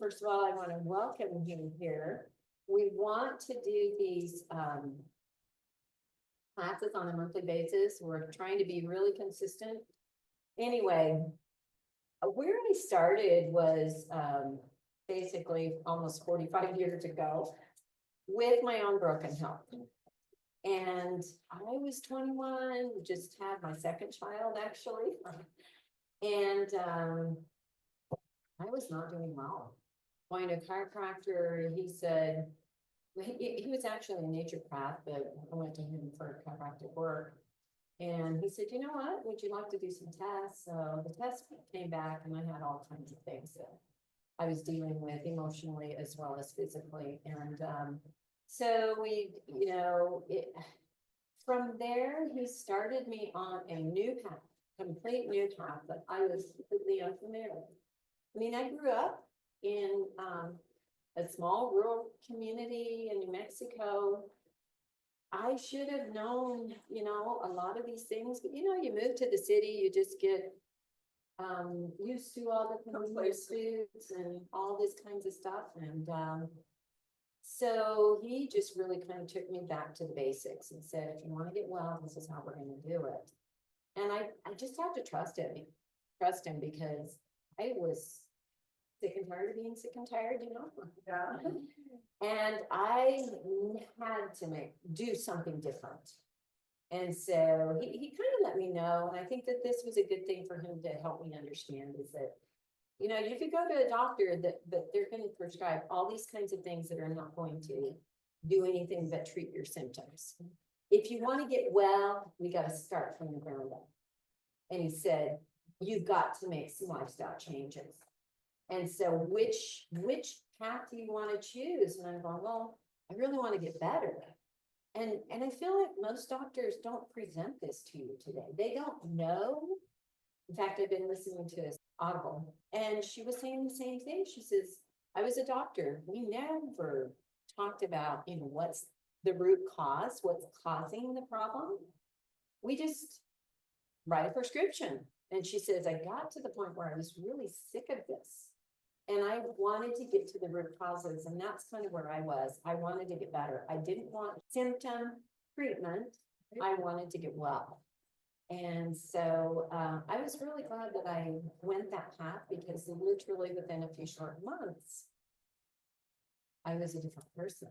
first of all, I want to welcome you here. We want to do these classes on a monthly basis. We're trying to be really consistent. Anyway, where I started was basically almost 45 years ago with my own broken health. And I was 21, just had my second child actually. And I was not doing well. Going to a chiropractor, he said, he was actually a naturopath, but I went to him for chiropractic work. And he said, you know what, would you like to do some tests? So the tests came back and I had all kinds of things that I was dealing with emotionally as well as physically. And so we, from there, he started me on a new path, complete new path that I was completely unfamiliar with. I mean, I grew up in a small rural community in New Mexico. I should have known, a lot of these things, but you move to the city, you just get used to all the foods and all this kinds of stuff. And so he just really kind of took me back to the basics and said, if you want to get well, this is how we're going to do it. And I just have to trust him because I was sick and tired of being sick and tired, Yeah. And I had to do something different. And so he kind of let me know. And I think that this was a good thing for him to help me understand is that, you could go to a doctor but they're going to prescribe all these kinds of things that are not going to do anything but treat your symptoms. If you want to get well, we got to start from the ground up. And he said, you've got to make some lifestyle changes. And so which path do you want to choose? And I'm going, well, I really want to get better. And I feel like most doctors don't present this to you today. They don't know. In fact, I've been listening to this Audible, and she was saying the same thing. She says, I was a doctor. We never talked about, what's the root cause, what's causing the problem. We just write a prescription. And she says, I got to the point where I was really sick of this. And I wanted to get to the root causes. And that's kind of where I was. I wanted to get better. I didn't want symptom treatment. I wanted to get well. And so I was really glad that I went that path because literally within a few short months, I was a different person.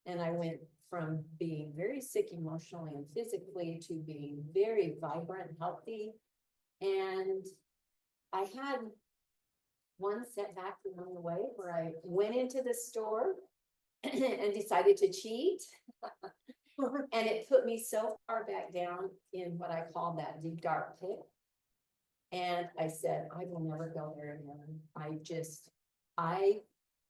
And I went from being very sick emotionally and physically to being very vibrant, healthy. And I had one setback along the way where I went into the store and decided to cheat. And it put me so far back down in what I call that deep dark pit. And I said, I will never go there again. I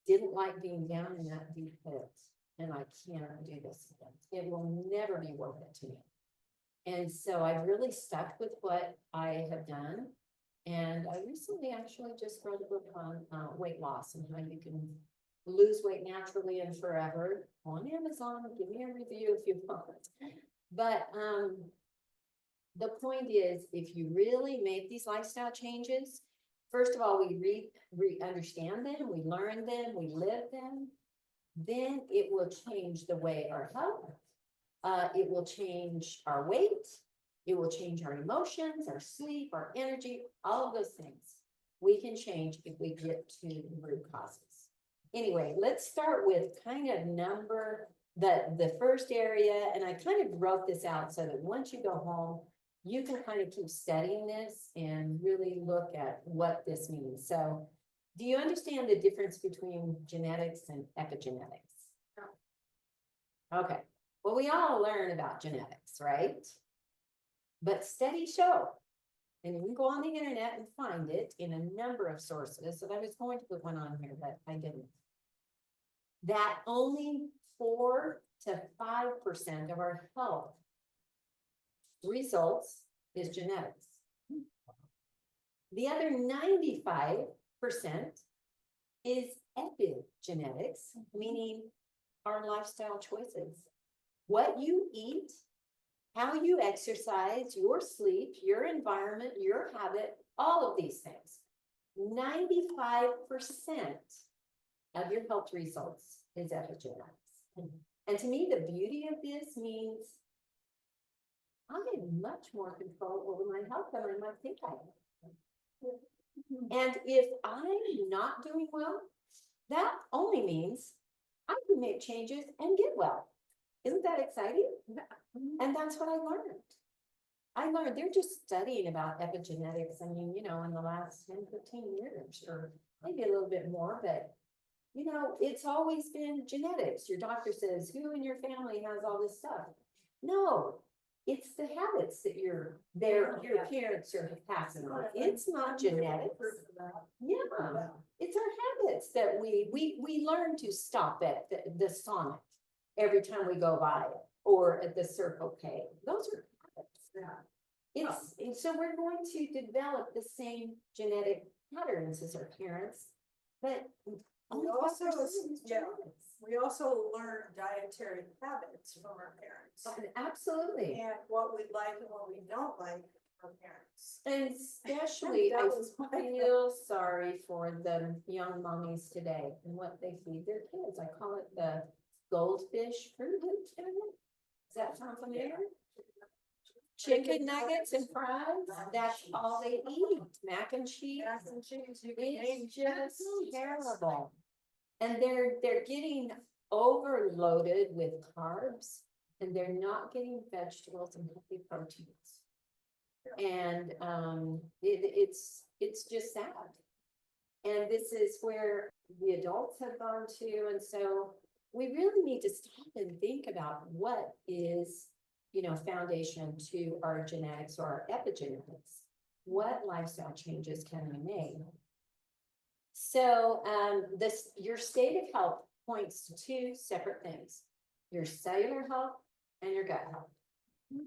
didn't like being down in that deep pit. And I cannot do this again. It will never be worth it to me. And so I've really stuck with what I have done. And I recently actually just wrote a book on weight loss and how you can lose weight naturally and forever on Amazon. Give me a review if you want. But the point is, if you really make these lifestyle changes, first of all, we understand them, we learn them, we live them, then it will change the way our health, it will change our weight, it will change our emotions, our sleep, our energy, all of those things we can change if we get to the root causes. Anyway, let's start with kind of the first area. And I kind of wrote this out so that once you go home, you can kind of keep studying this and really look at what this means. So do you understand the difference between genetics and epigenetics? Okay, well, we all learn about genetics, right? But studies show, and you can go on the internet and find it in a number of sources, and I was going to put one on here, but I didn't, that only 4 to 5% of our health results is genetics. The other 95% is epigenetics, meaning our lifestyle choices. What you eat, how you exercise, your sleep, your environment, your habit, all of these things. 95% of your health results is epigenetics. And to me, the beauty of this means I'm in much more control over my health than I might think I am. And if I'm not doing well, that only means I can make changes and get well. Isn't that exciting? And that's what I learned. They're just studying about epigenetics. I mean, in the last 10, 15 years, or maybe a little bit more, but it's always been genetics. Your doctor says, who in your family has all this stuff? No, it's the habits that your parents are passing on. It's not genetics. Yeah, it's our habits that we learn to stop at the Sonic every time we go by, or at the Circle K. Those are habits. So we're going to develop the same genetic patterns as our parents, but We also learn dietary habits from our parents. Absolutely. And what we like and what we don't like from parents. And especially, I feel sorry for the young mommies today and what they feed their kids. I call it the goldfish fruit. Does that sound familiar? Chicken nuggets and fries, that's all they eat. Mac and cheese. It's just terrible. And they're getting overloaded with carbs, and they're not getting vegetables and healthy proteins. And it's just sad. And this is where the adults have gone to, and so we really need to stop and think about what is, foundation to our genetics or our epigenetics. What lifestyle changes can we make? So your state of health points to two separate things: your cellular health and your gut health.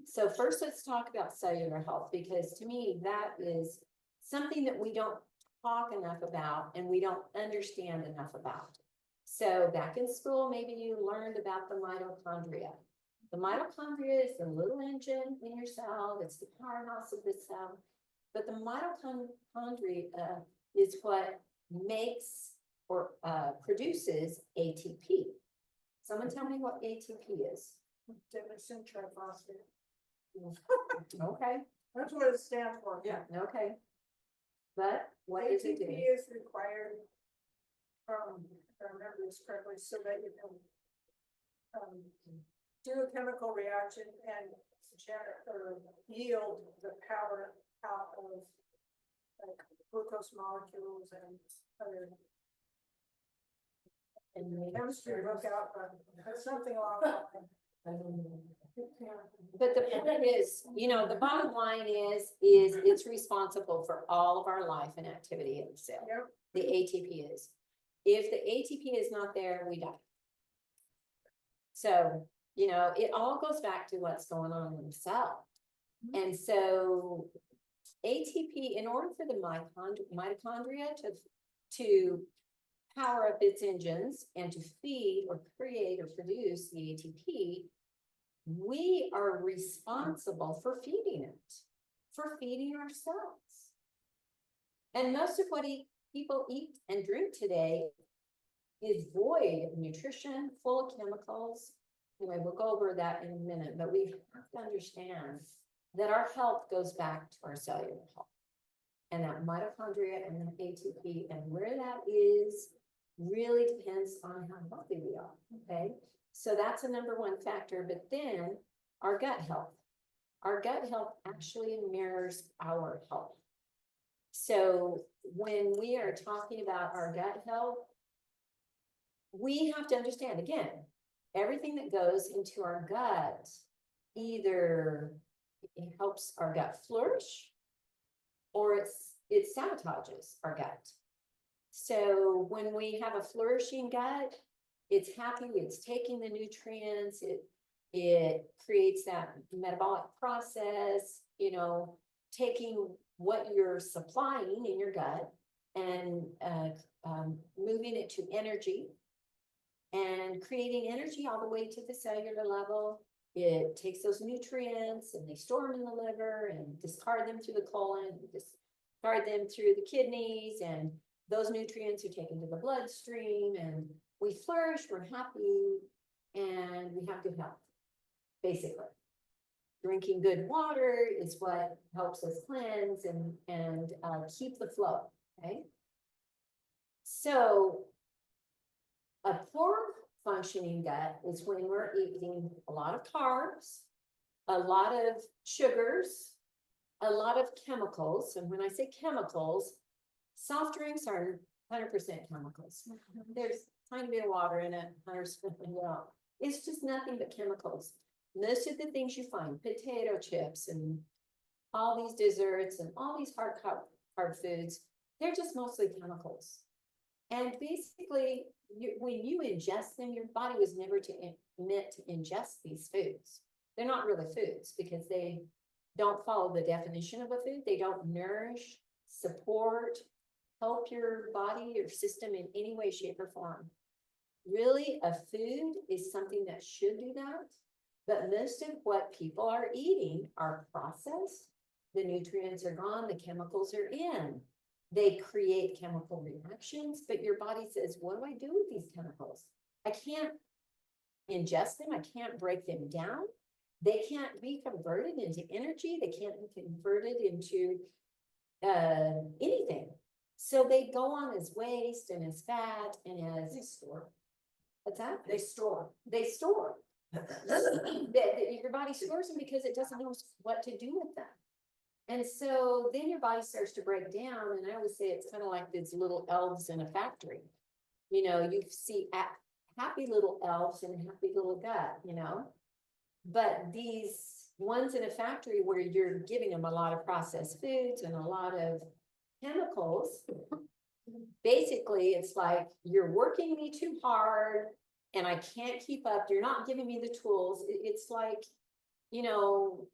So first, let's talk about cellular health, because to me, that is something that we don't talk enough about and we don't understand enough about. So back in school, maybe you learned about the mitochondria. The mitochondria is the little engine in your cell. It's the powerhouse of the cell. But the mitochondria is what makes or produces ATP. Someone tell me what ATP is. Adenosine triphosphate. Okay. That's what it stands for. Yeah. Okay. But what does it do? ATP is required, if I remember this correctly, so that you can do a chemical reaction and yield the power out of like glucose molecules and other chemistry book out, but something along that line. But the point is, the bottom line is it's responsible for all of our life and activity in the cell. Yep. The ATP is. If the ATP is not there, we die. So, it all goes back to what's going on in the cell. And so ATP, in order for the mitochondria to power up its engines and to feed or create or produce the ATP, we are responsible for feeding it, for feeding ourselves. And most of what people eat and drink today is void of nutrition, full of chemicals. Anyway, we'll go over that in a minute, but we have to understand that our health goes back to our cellular health. And that mitochondria and the ATP, and where that is really depends on how healthy we are, okay? So that's a number one factor, but then our gut health. Our gut health actually mirrors our health. So when we are talking about our gut health, we have to understand, again, everything that goes into our gut, either it helps our gut flourish or it sabotages our gut. So when we have a flourishing gut, it's happy, it's taking the nutrients, it creates that metabolic process, taking what you're supplying in your gut and moving it to energy and creating energy all the way to the cellular level. It takes those nutrients and they store them in the liver and discard them through the colon, discard them through the kidneys, and those nutrients are taken to the bloodstream and we flourish, we're happy, and we have good health, basically. Drinking good water is what helps us cleanse and keep the flow, okay? So a poor functioning gut is when we're eating a lot of carbs, a lot of sugars, a lot of chemicals. And when I say chemicals, soft drinks are 100% chemicals. There's a tiny bit of water in it, 100%, well, it's just nothing but chemicals. Most of the things you find, potato chips and all these desserts and all these hard carb foods, they're just mostly chemicals. And basically, when you ingest them, your body was never meant to ingest these foods. They're not really foods because they don't follow the definition of a food. They don't nourish, support, help your body, your system in any way, shape, or form. Really, a food is something that should do that. But most of what people are eating are processed. The nutrients are gone, the chemicals are in. They create chemical reactions, but your body says, what do I do with these chemicals? I can't ingest them. I can't break them down. They can't be converted into energy. They can't be converted into anything. So they go on as waste and as fat and as They store. what's that? They store. They store. Your body stores them because it doesn't know what to do with them. And so then your body starts to break down. And I always say it's kind of like these little elves in a factory. You know, you see happy little elves and happy little gut, you know. But these ones in a factory where you're giving them a lot of processed foods and a lot of chemicals, basically it's like you're working me too hard and I can't keep up. You're not giving me the tools. It's like, you know,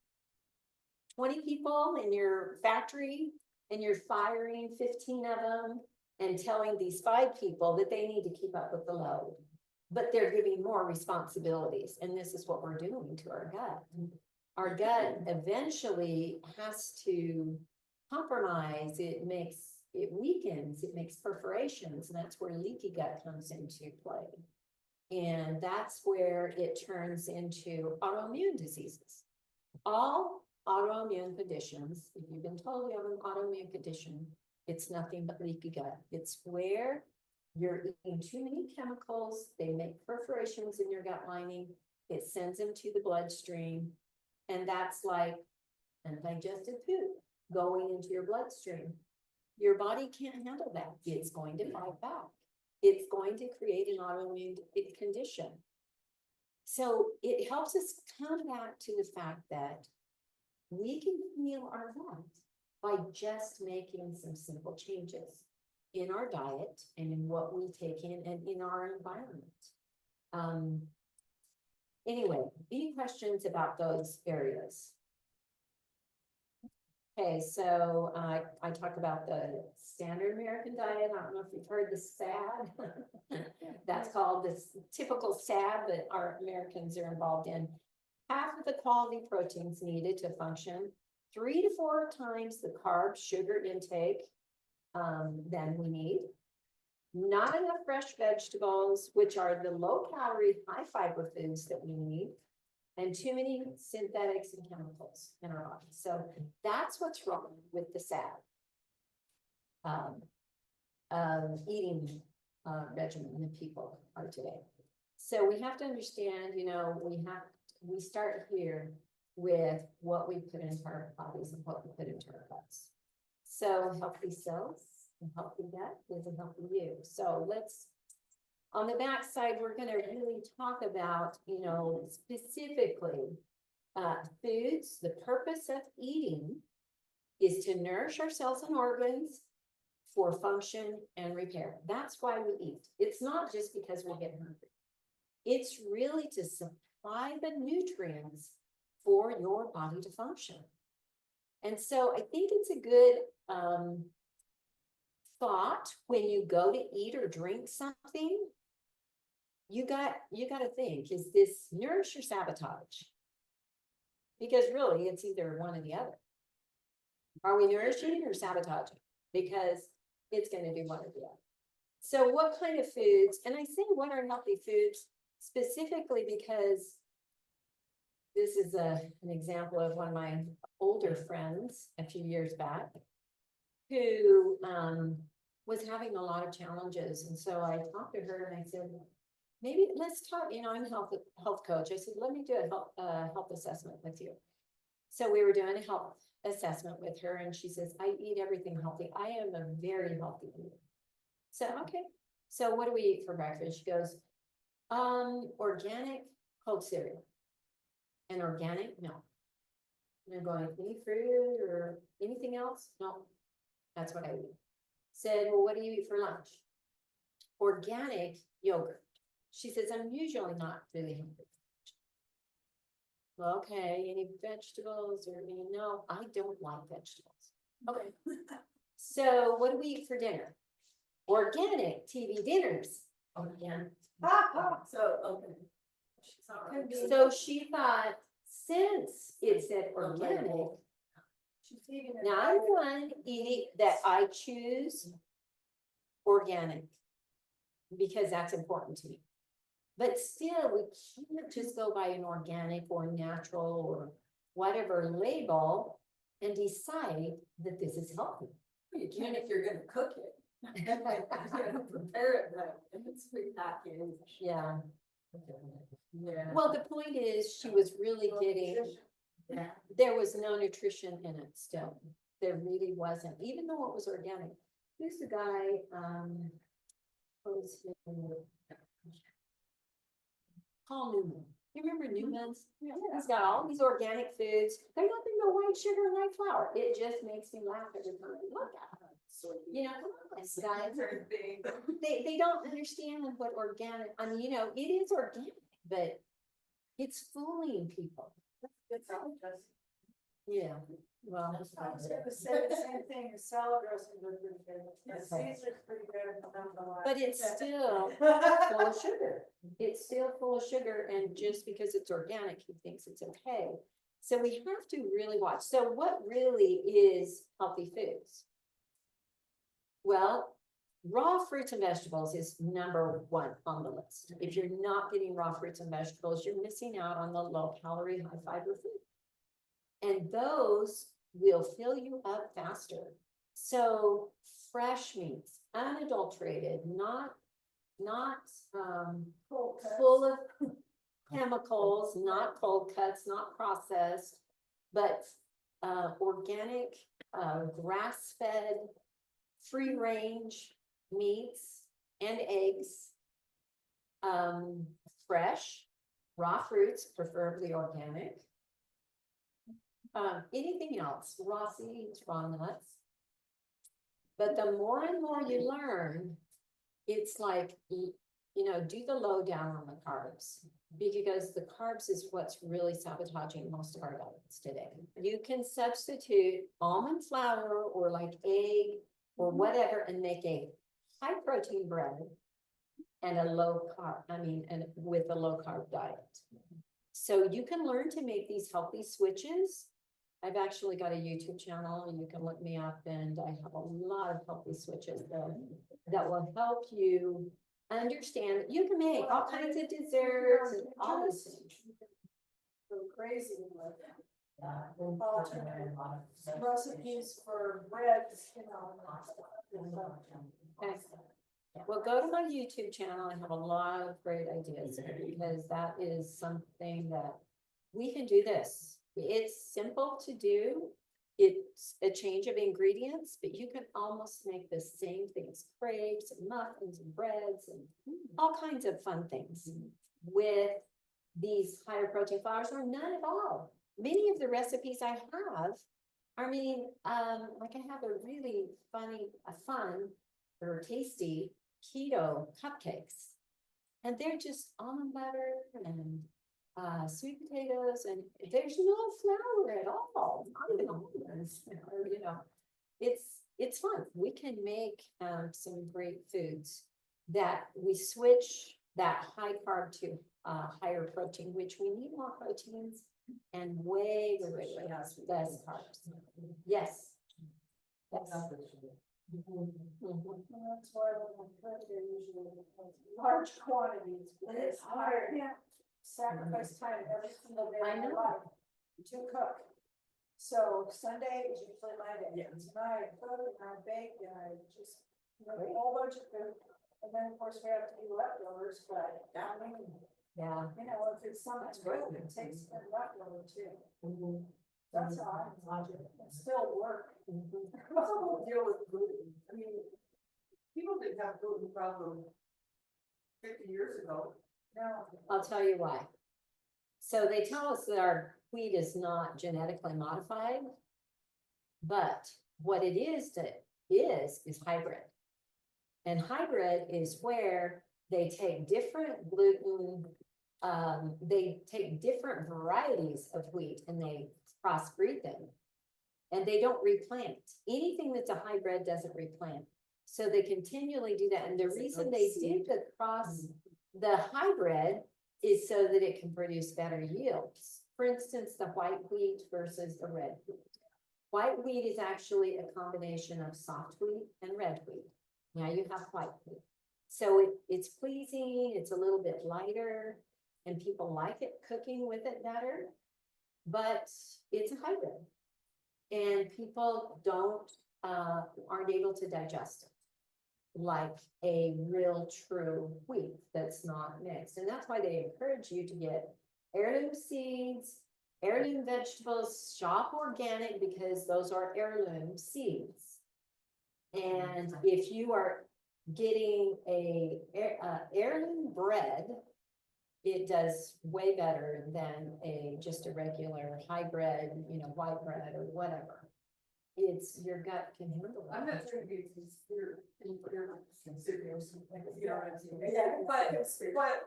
20 people in your factory and you're firing 15 of them and telling these 5 people that they need to keep up with the load, but they're giving more responsibilities. And this is what we're doing to our gut. Our gut eventually has to compromise. It weakens, it makes perforations, and that's where leaky gut comes into play. And that's where it turns into autoimmune diseases. All autoimmune conditions, if you've been told you have an autoimmune condition, it's nothing but leaky gut. It's where you're eating too many chemicals, they make perforations in your gut lining, it sends them to the bloodstream, and that's like undigested food going into your bloodstream. Your body can't handle that. It's going to fight back. It's going to create an autoimmune condition. So it helps us come back to the fact that we can heal our gut by just making some simple changes in our diet and in what we take in and in our environment. Anyway, any questions about those areas? Okay, so I talk about the standard American diet. I don't know if you've heard the SAD. That's called this typical SAD that our Americans are involved in. Half of the quality proteins needed to function, 3 to 4 times the carb sugar intake than we need. Not enough fresh vegetables, which are the low calorie, high fiber foods that we need. And too many synthetics and chemicals in our body. So that's what's wrong with the SAD eating regimen that people are today. So we have to understand, you know, we start here with what we put into our bodies and what we put into our guts. So healthy cells and healthy gut is a healthy you. So let's, on the back side, we're going to really talk about, you know, specifically foods. The purpose of eating is to nourish our cells and organs for function and repair. That's why we eat. It's not just because we get hungry. It's really to supply the nutrients for your body to function. And so I think it's a good thought when you go to eat or drink something. You got to think, is this nourish or sabotage? Because really, it's either one or the other. Are we nourishing or sabotaging? Because it's gonna do one or the other. So what kind of foods, and I say what are healthy foods specifically because this is an example of one of my older friends a few years back who was having a lot of challenges. And so I talked to her and I said, maybe let's talk, I'm a health coach. I said, let me do a health assessment with you. So we were doing a health assessment with her and she says, I eat everything healthy. I am a very healthy eater. So, okay. So what do we eat for breakfast? She goes, organic cold cereal. And organic, no. And I'm going, any fruit or anything else? No, that's what I eat. Said, well, what do you eat for lunch? Organic yogurt. She says, I'm usually not really hungry. Well, okay, any vegetables or any, no, I don't like vegetables. Okay. So what do we eat for dinner? Organic TV dinners. Organic. So, okay. She's not right. So she thought, since it said organic, She's eating it. now I'm one eating that I choose organic because that's important to me. But still, we can't just go by an organic or natural or whatever label and decide that this is healthy. You can if you're gonna cook it. You're gonna prepare it, but if it's prepackaged. Yeah. Yeah. Well, the point is, she was really getting, Yeah. there was no nutrition in it still. There really wasn't, even though it was organic. Who's the guy, what was his name? Paul Newman. You remember Newman's? Yeah. He's got all these organic foods. They're nothing but white sugar and white flour. It just makes me laugh every time I look at it. Come on, guys. They don't understand what organic, it is organic, but it's fooling people. It's all just. Yeah, well, I was gonna say the same thing, as salad dressing was pretty good. Caesar's pretty good, but it's still full of sugar. It's still full of sugar, and just because it's organic, he thinks it's okay. So we have to really watch. So what really is healthy foods? Well, raw fruits and vegetables is number one on the list. If you're not getting raw fruits and vegetables, you're missing out on the low calorie, high fiber food. And those will fill you up faster. So fresh meats, unadulterated, not full of chemicals, not cold cuts, not processed, but organic, grass-fed, free range meats and eggs, fresh, raw fruits, preferably organic. Anything else, raw seeds, raw nuts. But the more and more you learn, it's like, do the lowdown on the carbs, because the carbs is what's really sabotaging most of our diets today. You can substitute almond flour or like egg or whatever and make a high protein bread and a low carb, and with a low carb diet. So you can learn to make these healthy switches. I've actually got a YouTube channel and you can look me up, and I have a lot of healthy switches that will help you understand that you can make all kinds of desserts and all these things. Go crazy with alternate recipes for breads, Okay. Well, go to my YouTube channel. I have a lot of great ideas because that is something that we can do this. It's simple to do. It's a change of ingredients, but you can almost make the same things, crepes and muffins and breads and all kinds of fun things with these higher protein flours or none at all. Many of the recipes I have, like I have a really fun or tasty keto cupcakes, and they're just almond butter and sweet potatoes, and there's no flour at all, not even almonds, it's fun. We can make some great foods that we switch that high carb to higher protein, which we need more proteins and way less carbs. Yes. Yes. Mhm. And that's why when I cook, they're usually large quantities. And it's because hard. I can't sacrifice time every single day I of my know. life to cook. So Sunday is usually my day. Yeah. Tonight I cook and I bake and I just make a Great. whole bunch of food. And then of course we have to do leftovers, but I mean, Yeah. you know, if it's something That's great. good, it takes a leftover too. Mhm. That's how I watch it. It's still work. Mhm. What's the whole deal with gluten? I mean, people didn't have gluten problem 50 years ago. No, I'll tell you why. So they tell us that our wheat is not genetically modified. But what it is hybrid. And hybrid is where they take different gluten, they take different varieties of wheat and they crossbreed them. And they don't replant. Anything that's a hybrid doesn't replant. So they continually do that. And the reason they did the the hybrid is so that it can produce better yields. For instance, the white wheat versus the red wheat. White wheat is actually a combination of soft wheat and red wheat. Now you have white wheat. So it's pleasing, it's a little bit lighter, and people like it cooking with it better. But it's a hybrid. And people aren't able to digest it like a real true wheat that's not mixed. And that's why they encourage you to get heirloom seeds, heirloom vegetables, shop organic because those are heirloom seeds. And if you are getting a heirloom bread, it does way better than just a regular hybrid, white bread or whatever. It's your gut can handle I'm it. not trying to be considered, considered something, you know what I'm saying? Yeah. But,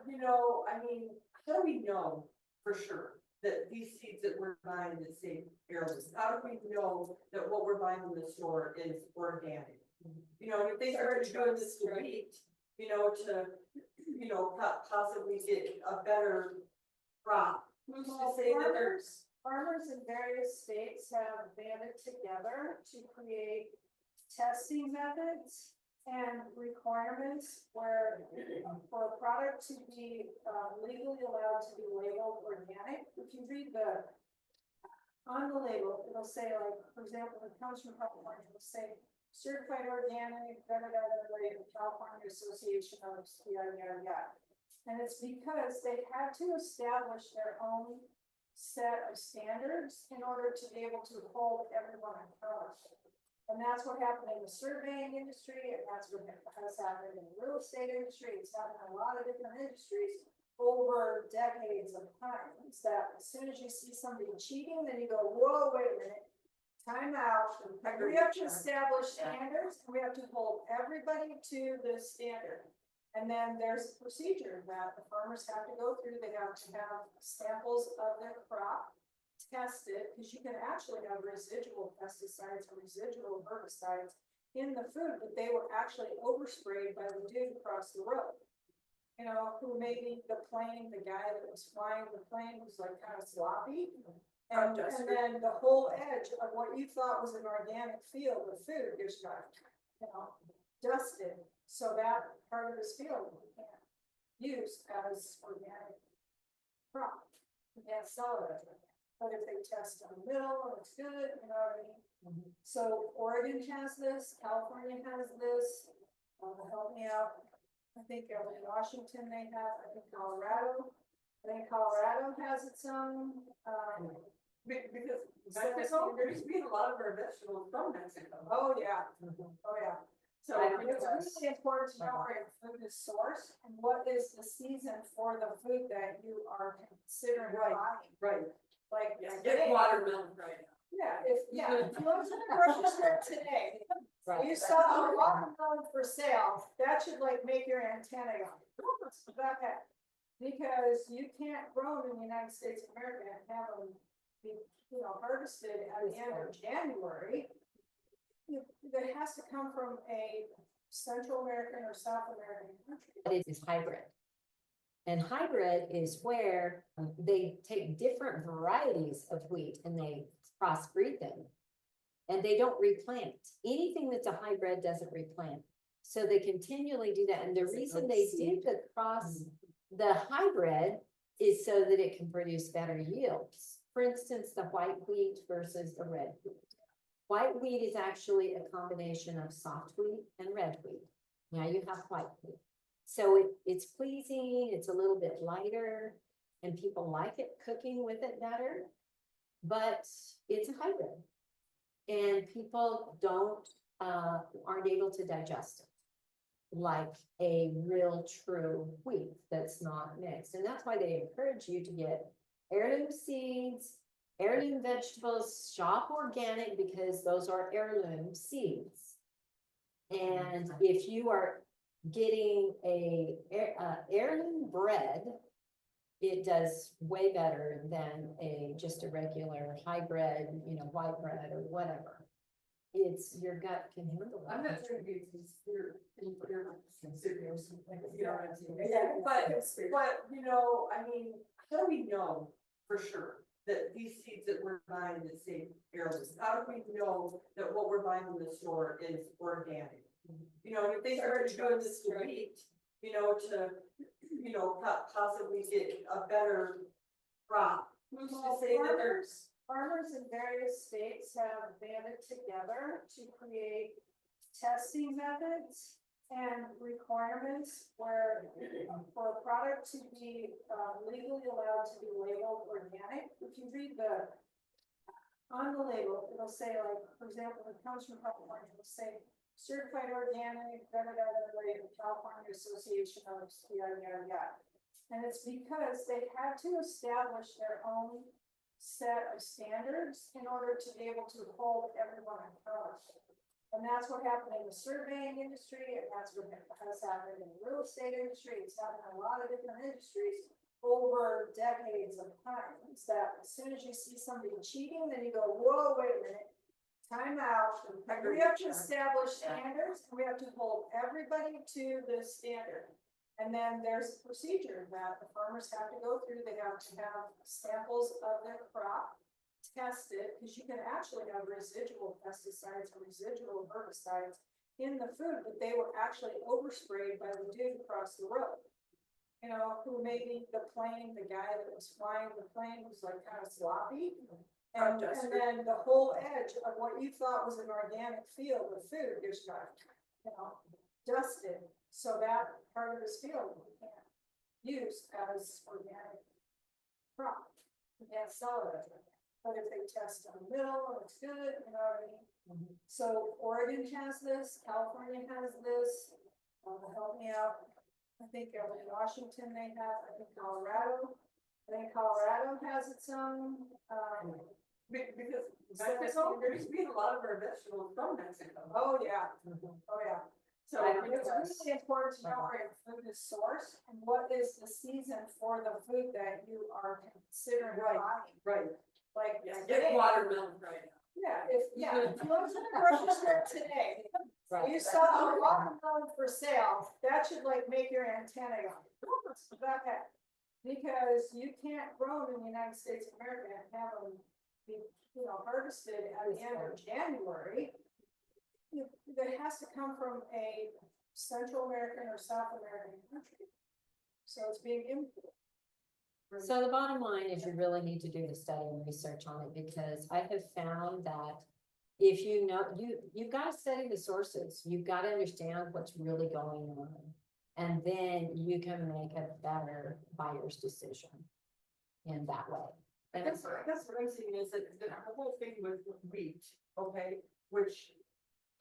I mean, how do we know for sure that these seeds that we're buying the same heirlooms? How do we know that what we're buying in the store is organic? If they start doing this to wheat, possibly get a better crop. Who's to Well, say that there's, farmers in various states have banded together to create testing methods and requirements where for a product to be legally allowed to be labeled organic, if you read on the label, it'll say like, for example, it comes from California, it'll say certified organic, the California Association of yada, yada, yada. And it's because they had to establish their own set of standards in order to be able to hold everyone accountable. And that's what happened in the surveying industry, and that's what has happened in the real estate industry. It's happened in a lot of different industries over decades of time. It's that as soon as you see somebody cheating, then you go, whoa, wait a minute, time out. We have to establish standards, and we have to hold everybody to the standard. And then there's a procedure that the farmers have to go through. They have to have samples of their crop tested, because you can actually have residual pesticides or residual herbicides in the food, but they were actually oversprayed by the dude across the road. Who maybe the guy that was flying the plane was like kind of sloppy. And then the whole edge of what you thought was an organic field of food just got, dusted. So that part of his field we can't use as organic crop. We can't sell it. But if they test in the middle and it's good, you know what I mean? So Oregon has this, California has this, help me out. I think in Washington they have, I think Colorado has its own, because Mexico, there's been a lot of our vegetables from Mexico. oh yeah, oh yeah. So It's really important to know where your food is sourced and what is the season for the food that you are considering buying. right, Like, yeah, today- get watermelon right now. if you go to the grocery store today, you saw a watermelon for sale, that should like make your antenna go, "What's that at?" Because you can't grow them in the United States of America and have them be, harvested at the end of January. That has to come from a Central American or South American country. But it is hybrid. And hybrid is where they take different varieties of wheat and they crossbreed them. And they don't replant. Anything that's a hybrid doesn't replant. So they continually do that. And the reason they did the cross, the hybrid is so that it can produce better yields. For instance, the white wheat versus the red wheat. White wheat is actually a combination of soft wheat and red wheat. Now you have white wheat. So it's pleasing, it's a little bit lighter, and people like it cooking with it better. But it's a hybrid. And people aren't able to digest it like a real true wheat that's not mixed. And that's why they encourage you to get heirloom seeds, heirloom vegetables, shop organic, because those are heirloom seeds. And if you are getting a heirloom bread, it does way better than just a regular hybrid, white bread or whatever. It's your gut can handle it. I'm not trying to be considered, you know what I'm saying? But, I mean, how do we know for sure that these seeds that we're buying the same heirlooms? How do we know that what we're buying in the store is organic? If they started doing this to wheat, possibly get a better crop. Who's to say that there's Farmers in various states have banded together to create testing methods and requirements where for a product to be legally allowed to be labeled organic. If you read on the label, it'll say, like, for example, it comes from California, it'll say certified organic, the California Association of yada, yada, yada. And it's because they had to establish their own set of standards in order to be able to hold everyone accountable. And that's what happened in the surveying industry, and that's what has happened in the real estate industry. It's happened in a lot of different industries over decades of time. It's that as soon as you see somebody cheating, then you go, whoa, wait a minute, time out. We have to establish standards, and we have to hold everybody to the standard. And then there's a procedure that the farmers have to go through. They have to have samples of their crop tested, because you can actually have residual pesticides or residual herbicides in the food, but they were actually oversprayed by the dude across the road. Who maybe the guy that was flying the plane was like kind of sloppy. And then the whole edge of what you thought was an organic field of food just got, dusted. So that part of his field we can't use as organic crop. We can't sell it as organic. But if they test in the middle, it's good, you know what I mean? So Oregon has this, California has this, help me out. I think in Washington they have, I think Colorado has its own, because Mexico, there's been a lot of our vegetables from Mexico. oh yeah, oh yeah. So I don't it's know. really important to know where your food is sourced and what is the season for the food that you are considering buying. Right. Like, Yeah, today- get watermelon right now. if you go to the grocery store today, Right. you saw a watermelon for sale, that should make your antenna go. About that. Because you can't grow them in the United States of America and have them be, harvested at the end of January. That has to come from a Central American or South American country. So it's being imported. So the bottom line is you really need to do the study and research on it, because I have found that if you've got to study the sources, you've got to understand what's really going on. And then you can make a better buyer's decision in that way. And That's what I'm saying is that the whole thing with wheat, okay, which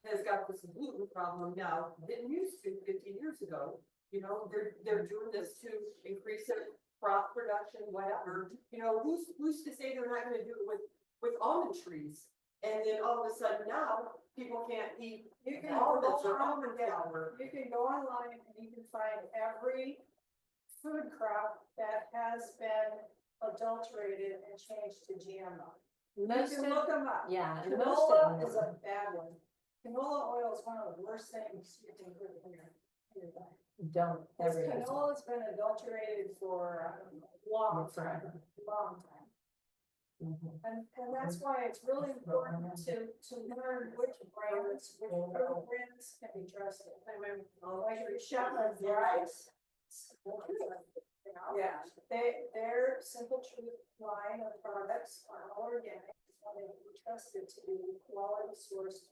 has got this gluten problem now, didn't used to 50 years ago. They're doing this to increase their crop production, whatever. Who's to say they're not going to do it with almond trees? And then all of a sudden now people can't eat almonds or almond flour. You can go online and you can find every food crop that has been adulterated and changed to GMO. You can look them up. Yeah, and most of Canola them is a bad one. Canola oil is one of the worst things you can put in your diet. don't ever use it. Canola's been adulterated for a long time. And that's why it's really important to learn which brands, which food brands can be trusted. I mean, like your Shepherd rice. Yeah, their Simple Truth line of products are all organic, and they can be trusted to be quality sourced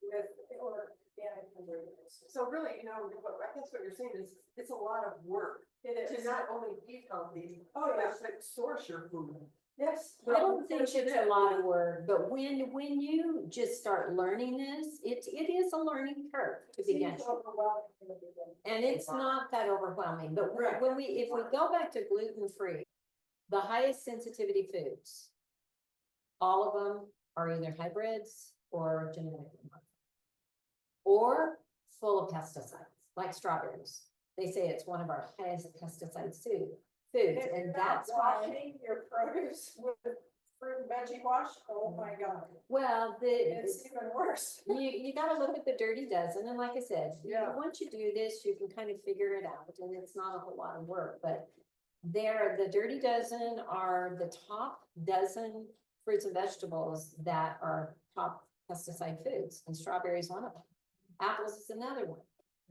with organic ingredients. So really, you know, I guess what you're saying is, it's a lot of work It to is. not only eat healthy, Oh, yeah. but source your food. Yes. I don't think it's a lot of work, but when you just start learning this, it is a learning curve to begin. Seems overwhelming in the beginning. And it's not that overwhelming, but Right. if we go back to gluten-free, the highest sensitivity foods, all of them are either hybrids or genetically modified. Or full of pesticides, like strawberries. They say it's one of our highest pesticide foods, If you're and not that's why, washing your produce with fruit and veggie wash, oh my God, well, it's even worse. you gotta look at the dirty dozen, and like I said, Yeah. once you do this, you can kind of figure it out, and it's not a whole lot of work, but the dirty dozen are the top dozen fruits and vegetables that are top pesticide foods, and strawberry is one of them. Apples is another one.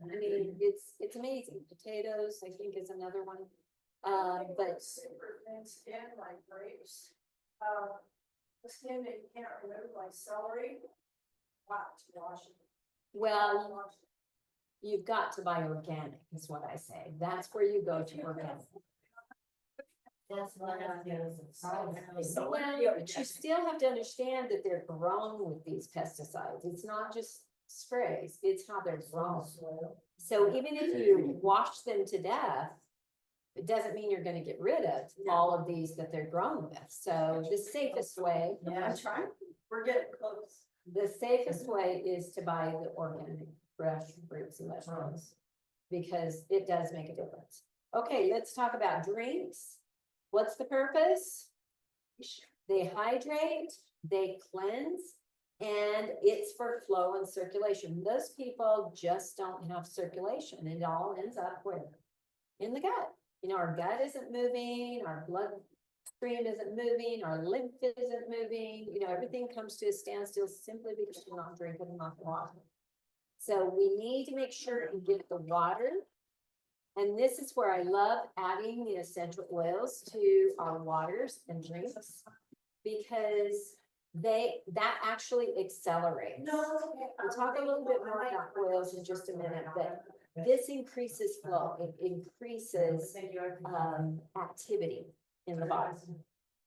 I mean, it's amazing. Potatoes, I think, is another one. But Super thin skin like grapes. The skin that you can't remove like celery. Wow, to wash it. well, Wash it. you've got to buy organic, is what I say. That's where you go to organic. That's what I do. Well, but you still have to understand that they're grown with these pesticides. It's not just sprays, it's how they're grown. So even if you wash them to death, it doesn't mean you're gonna get rid of all of these that they're grown with. So the safest way, I'm trying, we're getting close. the safest way is to buy the organic fresh fruits and vegetables. Because it does make a difference. Okay, let's talk about drinks. What's the purpose? They hydrate, they cleanse, and it's for flow and circulation. Those people just don't have circulation. It all ends up where? In the gut. You know, our gut isn't moving, our bloodstream isn't moving, our lymph isn't moving, you know, everything comes to a standstill simply because we're not drinking enough water. So we need to make sure we get the water. And this is where I love adding the essential oils to our waters and drinks. Because that actually accelerates. We'll talk a little bit more about oils in just a minute, but this increases flow, it increases activity in the body.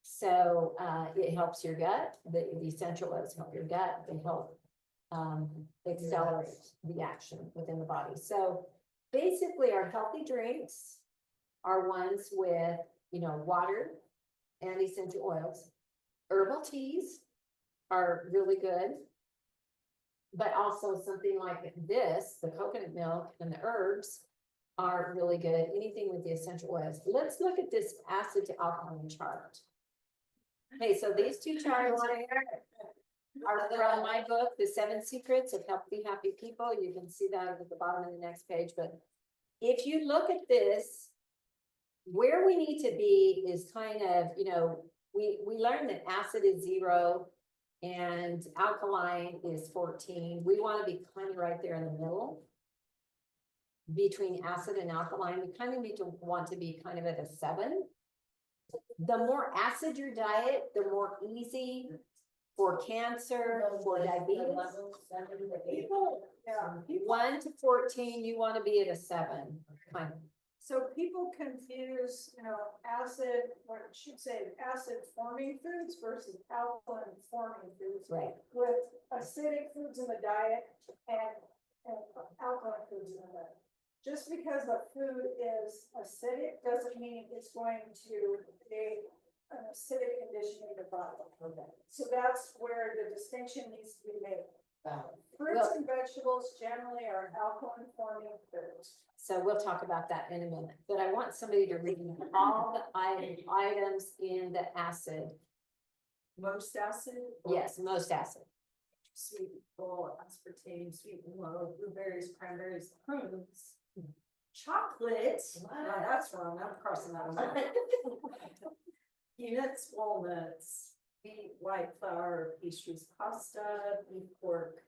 So it helps your gut, the essential oils help your gut, they help accelerate the action within the body. So basically our healthy drinks are ones with, you know, water and essential oils. Herbal teas are really good. But also something like this, the coconut milk and the herbs are really good. Anything with the essential oils. Let's look at this acid to alkaline chart. Okay, so these two charts are from my book, The 7 Secrets of Healthy, Happy People. You can see that at the bottom of the next page. But if you look at this, where we need to be is kind of, you know, we learned that acid is 0 and alkaline is 14. We want to be kind of right there in the middle between acid and alkaline. We kind of want to be kind of at a 7. The more acid your diet, the more easy for cancer, for diabetes. People, yeah, 1 to 14, you want to be at a 7. Kind of. so people confuse, you know, acid, or I should say acid forming foods versus alkaline forming foods. Right. With acidic foods in the diet and alkaline foods in the diet. Just because a food is acidic doesn't mean it's going to create an acidic condition in the body. So that's where the distinction needs to be made. Fruits and vegetables generally are alkaline forming foods. So we'll talk about that in a minute, but I want somebody to read all the items in the acid. Most acid? Yes, most acid. Sweet and full, aspartame, sweet and low, blueberries, cranberries, prunes. Chocolate, no, that's wrong, I'm crossing that one. Peanuts, walnuts, wheat, white flour, pastries, pasta, beef, pork,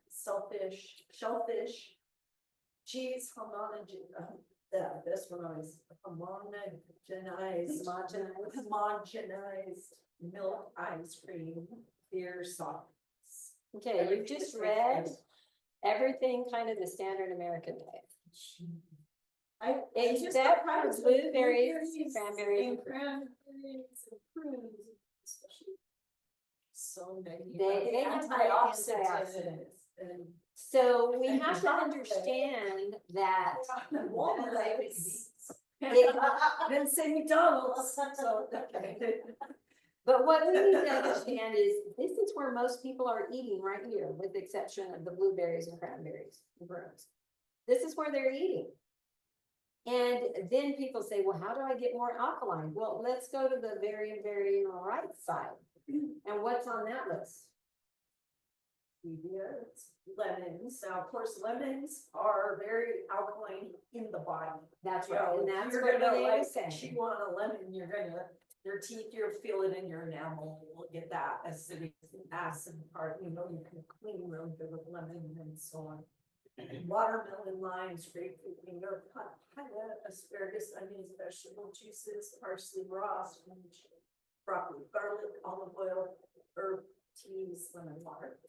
shellfish, cheese, this one always homogenized milk, ice cream, beer, soft. Okay, you've just read everything kind of the standard American diet. Except for blueberries, cranberries, and cranberries and prunes, especially. So many. They have antioxidants. And. So we have to understand that Then say McDonald's, so, okay. but what we need to understand is this is where most people are eating right here, with the exception of the blueberries and cranberries and prunes. This is where they're eating. And then people say, well, how do I get more alkaline? Well, let's go to the very, very right side. And what's on that list? Stevias, lemons, now of course, lemons are very alkaline in the body. That's Yeah, right, and that's you're what gonna, Renee like, was saying. chew on a lemon, you're gonna, your teeth, you'll feel it in your enamel, you'll get that acidic acid part, you know, you can clean real good with lemon and so on. Watermelon, limes, grapefruit, mango, papaya, asparagus, onions, vegetable juices, parsley, raw, spinach, broccoli, garlic, olive oil, herb teas, lemon water.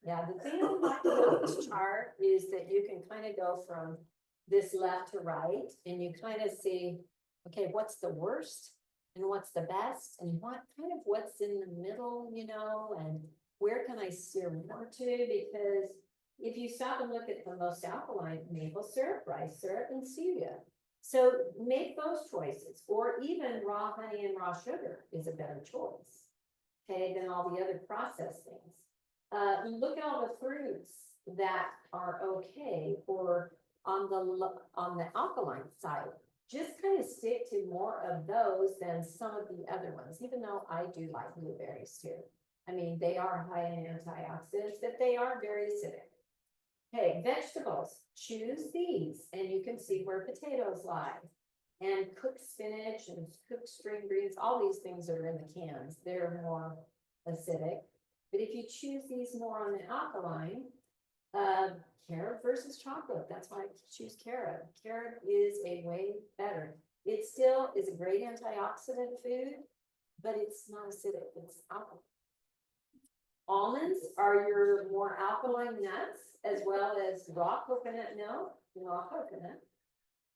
Yeah, the thing I like about this chart is that you can kind of go from this left to right, and you kind of see, okay, what's the worst and what's the best, and what kind of what's in the middle, you know, and where can I steer more to? Because if you stop and look at the most alkaline, maple syrup, rice syrup, and stevia. So make those choices, or even raw honey and raw sugar is a better choice, okay, than all the other processed things. Look at all the fruits that are okay for on the alkaline side. Just kind of stick to more of those than some of the other ones, even though I do like blueberries too. I mean, they are high in antioxidants, but they are very acidic. Okay, vegetables, choose these, and you can see where potatoes lie. And cooked spinach and cooked string beans, all these things are in the cans, they're more acidic. But if you choose these more on the alkaline, carrot versus chocolate, that's why I choose carrot. Carrot is a way better. It still is a great antioxidant food, but it's not acidic, it's alkaline. Almonds are your more alkaline nuts, as well as raw coconut milk, raw coconut.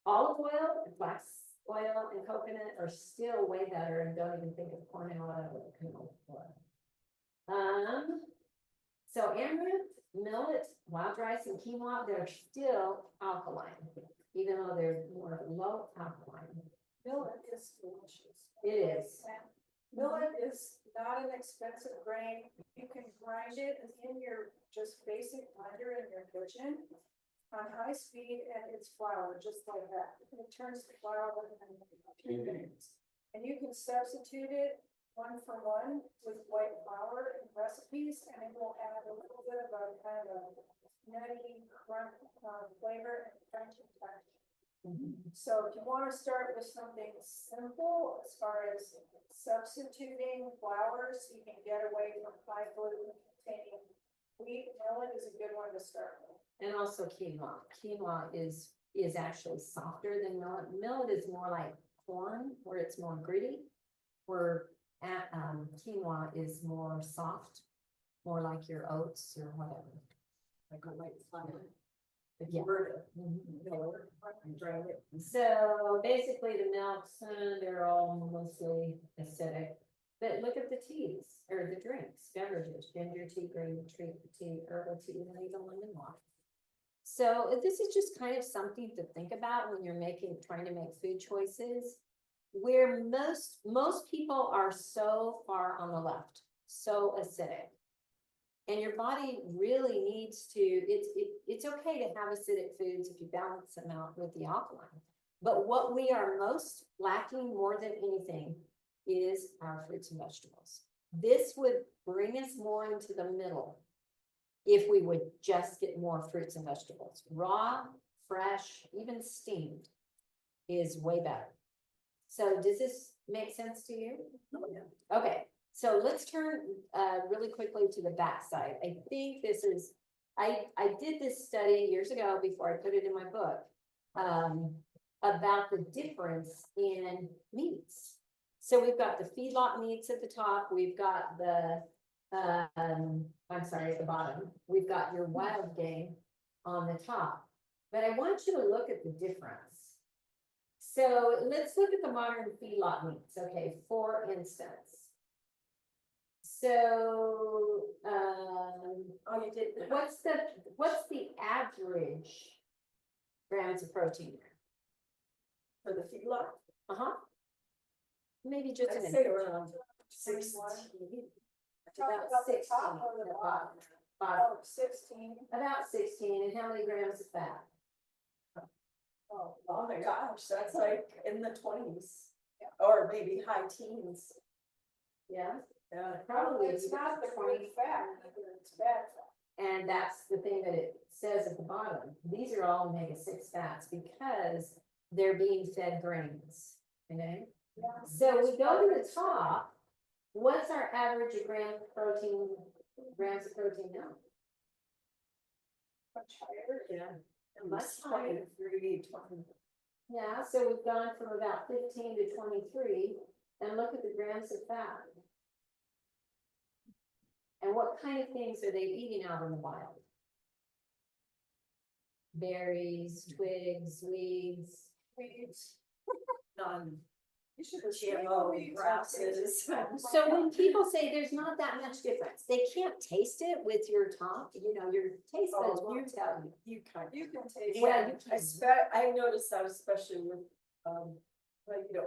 Olive oil, flax oil, and coconut are still way better, and don't even think of corn oil or canola oil. So amaranth, millet, wild rice, and quinoa, they're still alkaline, even though they're more low alkaline. Millet is delicious. It is. Millet is not an expensive grain. You can grind it in your just basic blender in your kitchen on high speed, and it's flour, just like that. It turns to flour within a few minutes. And you can substitute it 1 for 1 with white flour in recipes, and it will add a little bit of a kind of nutty crunch flavor and crunchy texture. So if you want to start with something simple as far as substituting flours, you can get away from high gluten containing wheat. Millet is a good one to start with. And also quinoa. Quinoa is actually softer than millet. Millet is more like corn, where it's more gritty, where quinoa is more soft, more like your oats or whatever. Like a white flour. But yeah. And drain it. So basically the milks, they're all mostly acidic. But look at the teas or the drinks, beverages, ginger tea, green tea, herbal tea, and even lemon water. So this is just kind of something to think about when you're trying to make food choices. Where most people are so far on the left, so acidic. And your body really needs to, it's okay to have acidic foods if you balance them out with the alkaline. But what we are most lacking more than anything is our fruits and vegetables. This would bring us more into the middle if we would just get more fruits and vegetables. Raw, fresh, even steamed is way better. So does this make sense to you? Oh, yeah. Okay, So let's turn really quickly to the back side. I think this is, I did this study years ago before I put it in my book. About the difference in meats. So we've got the feedlot meats at the top, we've got the, I'm sorry, at the bottom, we've got your wild game on the top. But I want you to look at the difference. So let's look at the modern feedlot meats, okay, for instance. So, Oh, you did. what's the average grams of protein there? For the feedlot? Uh-huh. Maybe just I'd an say inch. around 16. About About the 16, top or the bottom? bottom. Oh, 16. About 16, and how many grams of fat? Oh, Oh my gosh, that's like in the 20s. Or maybe high teens. Yeah, Yeah. probably. It's not the 20. good fat, either, it's bad fat. And that's the thing that it says at the bottom. These are all omega-6 fats because they're being fed grains, okay? Yeah. So we go to the top, what's our average grams of protein now? Much higher. Yeah. Much higher. 23, 20. Yeah, so we've gone from about 15 to 23, and look at the grams of fat. And what kind of things are they eating out in the wild? Berries, twigs, weeds. Weeds. Non You should have GMO weeds. grasses. So when people say there's not that much difference, they can't taste it with your tongue, you know, your taste buds Oh, won't tell you. You kind You can taste. Well, Yeah, you I noticed that especially with, like, you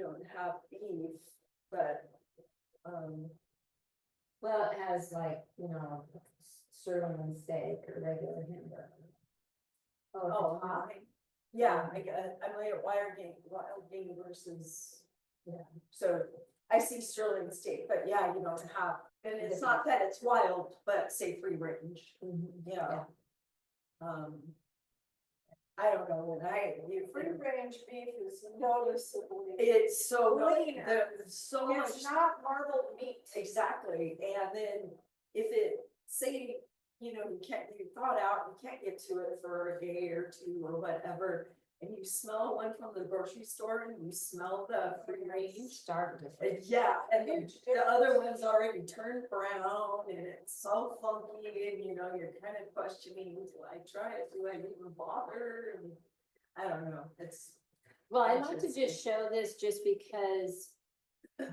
don't have beef, but, Well, it has like, you know, sirloin steak or regular hamburger. oh, the top. yeah, I'm like at wild game versus. Yeah. So I see sterling steak, but yeah, you don't have, and it's not that it's wild, but say free range, Mhm. yeah. I don't know, when Free range beef is noticeably. it's so, Leaner. there's so much. It's not marbled meat. Exactly, and then if it, say, you thought out, you can't get to it for a day or two or whatever. And you smell one from the grocery store and you smell the free range. Starved different. Yeah, and Huge the other one's already turned brown and it's so funky and you're kind of questioning, do I try it, do I even bother? And I don't know, it's. Well, I like to just show this just because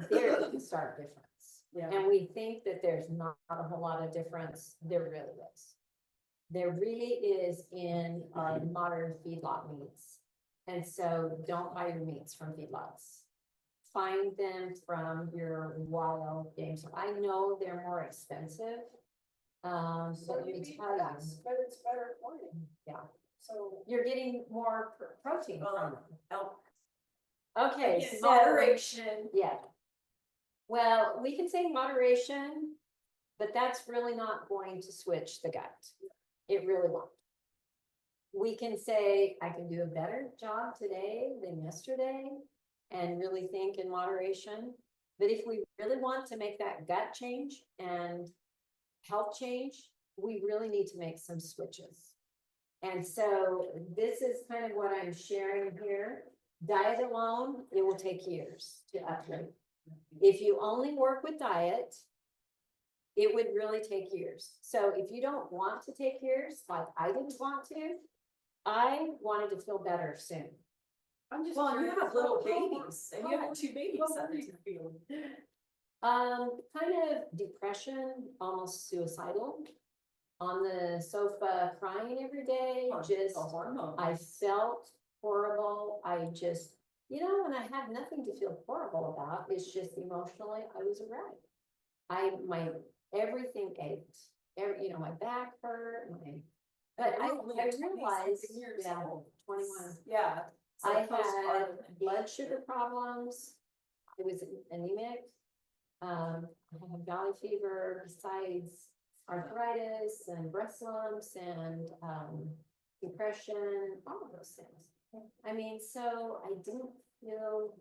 there is a stark difference. Yeah. And we think that there's not a whole lot of difference. There really is. There really is in our modern feedlot meats. And so don't buy your meats from feedlots. Find them from your wild game. So I know they're more expensive. So But let you me eat tell less, you, but it's better for you. yeah, So. you're getting more protein from them. Oh, Okay, again, so. moderation. Yeah. Well, we can say moderation, but that's really not going to switch the gut. It really won't. We can say, I can do a better job today than yesterday and really think in moderation. But if we really want to make that gut change and health change, we really need to make some switches. And so this is kind of what I'm sharing here. Diet alone, it will take years to upgrade. If you only work with diet, it would really take years. So if you don't want to take years, like I didn't want to, I wanted to feel better soon. I'm just. Well, you have little babies and you have 2 babies that you're feeling. Kind of depression, almost suicidal. On the sofa crying every day, just, I felt horrible. I just, and I had nothing to feel horrible about. It's just emotionally, I was a wreck. Everything ached. My back hurt, but I realized, yeah, 21. Yeah. I had blood sugar problems. I was anemic. I had valley fever besides arthritis and breast lumps and depression, all of those things. I mean, so I didn't feel,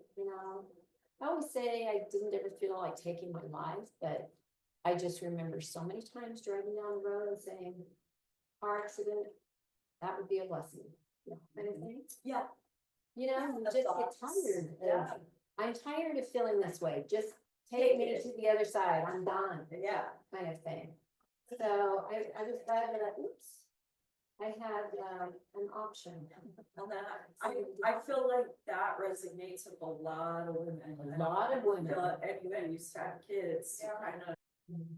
I always say I didn't ever feel like taking my life, but I just remember so many times driving down the road and saying, car accident, that would be a blessing. Kind of thing. Yeah. You know, you Yeah, just get thoughts. tired of, Yeah. I'm tired of feeling this way, just take me to the other side, I'm done, Yeah. kind of thing. So I was glad that, oops, I had, an option. And that, I feel like that resonates with a lot of women. A lot of women. Anyone used to have kids, Yeah. kind of.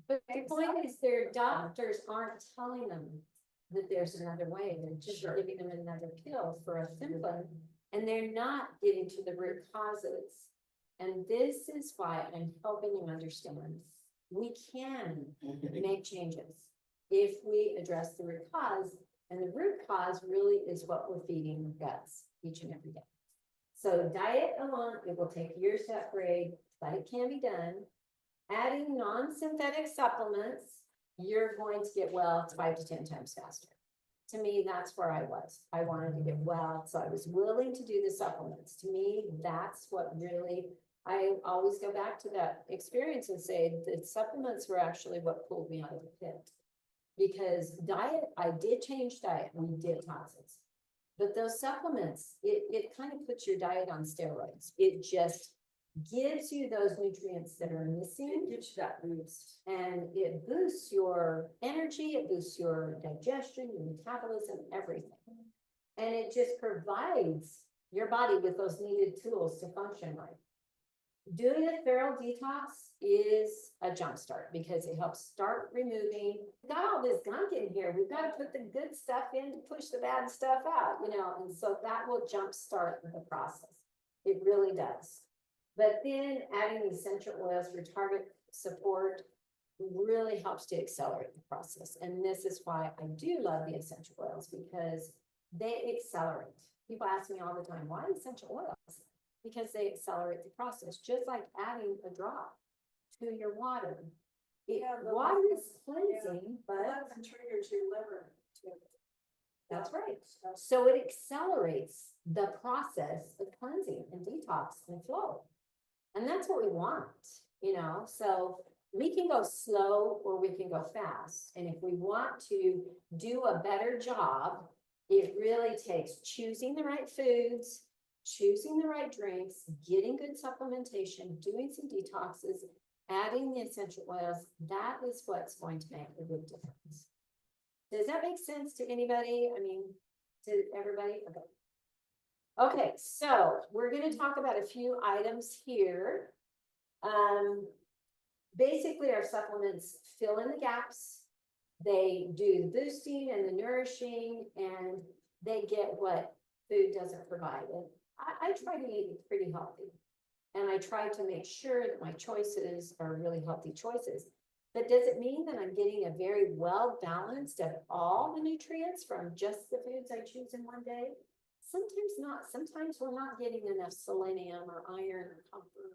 But the point is, their doctors aren't telling them that there's another way, they're just Sure. giving them another pill for a symptom. And they're not getting to the root causes. And this is why I'm helping you understand, we can make changes if we address the root cause. And the root cause really is what we're feeding our guts each and every day. So diet alone, it will take years to upgrade, but it can be done. Adding non-synthetic supplements, you're going to get well 5 to 10 times faster. To me, that's where I was. I wanted to get well, so I was willing to do the supplements. To me, that's what really, I always go back to that experience and say the supplements were actually what pulled me out of the pit. Because diet, I did change diet, we did toxins. But those supplements, it kind of puts your diet on steroids. It just gives you those nutrients that are missing. It gives you that boost. And it boosts your energy, it boosts your digestion, your metabolism, everything. And it just provides your body with those needed tools to function right. Doing a thorough detox is a jumpstart because it helps start removing. We've got all this gunk in here. We've got to put the good stuff in to push the bad stuff out, you know, and so that will jumpstart the process. It really does. But then adding the essential oils for target support really helps to accelerate the process. And this is why I do love the essential oils because they accelerate. People ask me all the time, why essential oils? Because they accelerate the process, just like adding a drop to your water. Water is cleansing, but Lemon triggers your liver too. that's right. So it accelerates the process of cleansing and detox and flow. And that's what we want, you know, so we can go slow or we can go fast. And if we want to do a better job, it really takes choosing the right foods, choosing the right drinks, getting good supplementation, doing some detoxes, adding the essential oils. That is what's going to make a big difference. Does that make sense to anybody? I mean, to everybody? Okay. Okay, so we're going to talk about a few items here. Basically, our supplements fill in the gaps. They do the boosting and the nourishing, and they get what food doesn't provide. And I try to eat pretty healthy, and I try to make sure that my choices are really healthy choices. But does it mean that I'm getting a very well balanced of all the nutrients from just the foods I choose in one day? Sometimes not. Sometimes we're not getting enough selenium or iron or copper.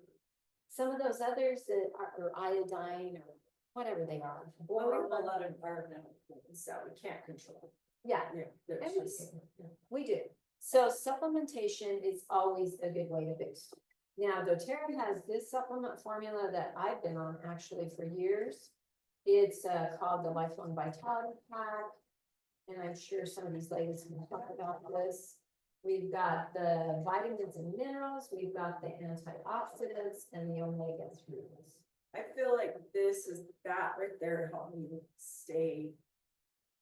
Some of those others that are iodine or whatever they are. Well, we have a lot of environmental things that we can't control. Yeah, Yeah, there's and just- we do. So supplementation is always a good way to boost. Now, doTERRA has this supplement formula that I've been on actually for years. It's called the Lifelong Vitality Pack. And I'm sure some of these ladies can talk about this. We've got the vitamins and minerals, we've got the antioxidants and the omega-3s. I feel like this is that right there helped me stay